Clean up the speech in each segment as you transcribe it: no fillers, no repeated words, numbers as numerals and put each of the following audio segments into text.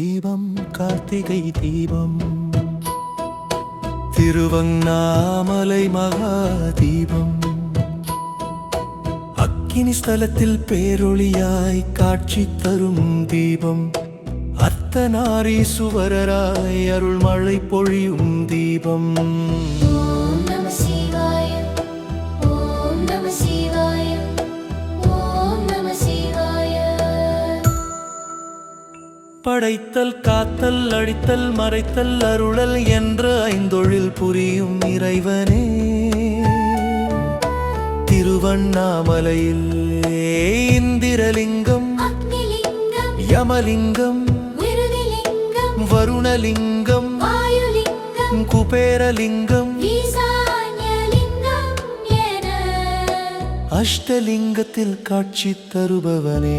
தீபம் கார்த்திகை தீபம் திருவண்ணாமலை மகா தீபம் அக்கினி ஸ்தலத்தில் பேரொளியாய் காட்சி தரும் தீபம் அர்த்தநாரீசுவரராய் அருள் மழை பொழியும் தீபம் படைத்தல் காத்தல் அழித்தல் மறைத்தல் அருளல் என்ற ஐந்தொழில் புரியும் இறைவனே திருவண்ணாமலையில் இந்திரலிங்கம் யமலிங்கம் வருணலிங்கம் குபேரலிங்கம் அஷ்டலிங்கத்தில் காட்சி தருபவனே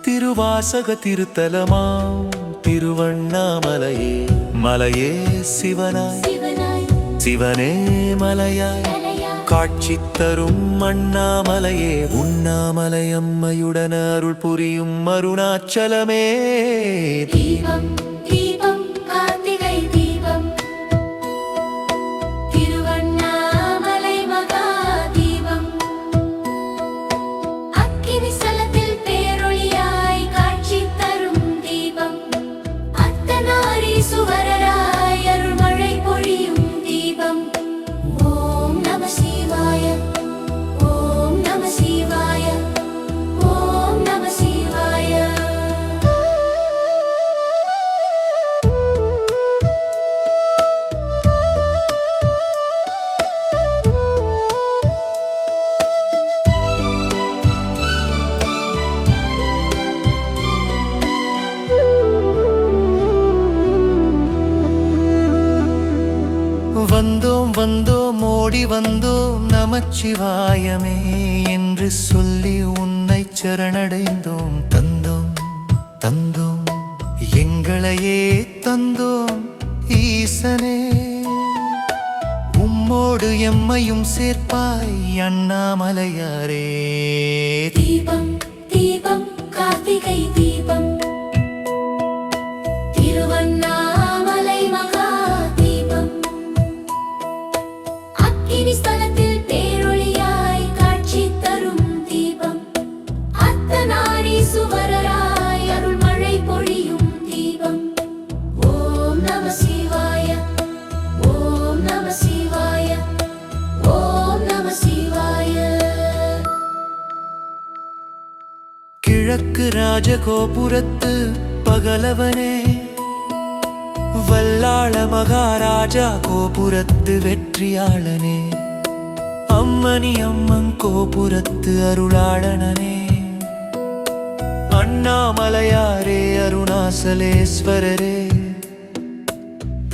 திருவாசக திருத்தலமாம் திருவண்ணாமலையே மலையே சிவனாய் சிவனே மலையாய் காட்சி தரும் அண்ணாமலையே உண்ணாமலை அம்மையுடன் அருள் புரியும் அருணாச்சலமே தீபம் தீபம் கார்த்திகை தீபம் திருவண்ணாமலை மகா தீபம் அக்கினி ஸ்தலத்தில் பேரொளியாய் காட்சி தரும் தீபம் அர்த்தநாரீசுவரராய் அருள் மழை பொழியும் தீபம் ஓம் நம சிவாய ஓம் நம சிவாய ஓம் நம சிவாய வந்தோம் வந்தோம் ஓடி வந்தோம் நமச்சிவாயமே என்று சொல்லி உன்னை சரணடைந்தோம் தந்தோம் தந்தோம் எங்களையே தந்தோம் ஈசனே உம்மோடு எம்மையும் சேர்ப்பாய் அண்ணாமலையாரே தீபம் தீபம் கார்த்திகை தீபம் திருவண்ணாமலை மகா தீபம் அக்கினி ஸ்தலத்தில் பேரொளியாய் காட்சி தரும் தீபம் அர்த்தநாரீசுவரராய் அருள் மழை பொழியும் தீபம் ஓம் நம சிவாய ஓம் நம சிவாய ஓம் நம சிவாய கிழக்கு ராஜகோபுரத்து பகலவனே வல்லாள மகாராஜா கோபுரத்து வெற்றியாளனே அம்மணி அம்மன் கோபுரத்து அருளாளனே அண்ணாமலையாரே அருணாசலேஸ்வரரே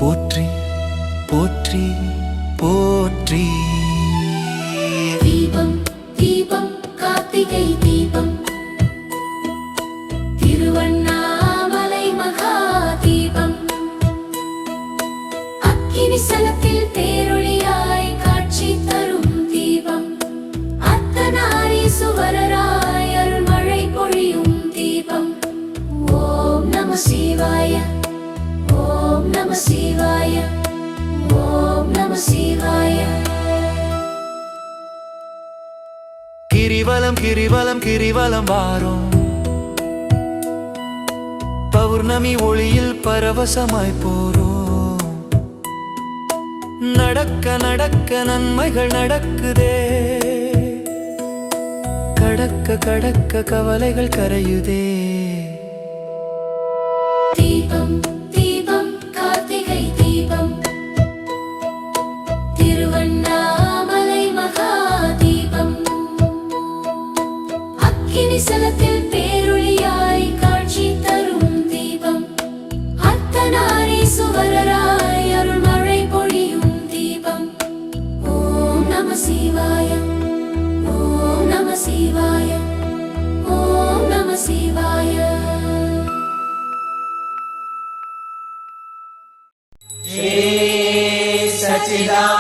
போற்றி போற்றி போற்றி தீபம் தீபம் கார்த்திகை தீபம் திருவண்ணாமலை மகா தீபம் அக்கினி ஸ்தலத்தில் பேரொளியாய் காட்சி தரும் தீபம் அர்த்தநாரீசுவரராய் அருள் மழை பொழியும் தீபம் ஓம் நம சிவாய ஓம் நம சிவாய ஓம் நம சிவாய கிரிவலம் கிரிவலம் கிரிவலம் வாரோம் பௌர்ணமி ஒளியில் பரவசமாய் போறோம் நடக்க நடக்க நன்மைகள் நடக்குதே கடக்க கடக்க கவலைகள் கரையுதே தீபம் தீபம் கார்த்திகை தீபம் திருவண்ணாமலை மகா தீபம் அக்கினி ஸ்தலத்தில் பேரொளியாய் காட்சி தரும் சிவாய ஓம் நம சிவாய சச்சிதானந்த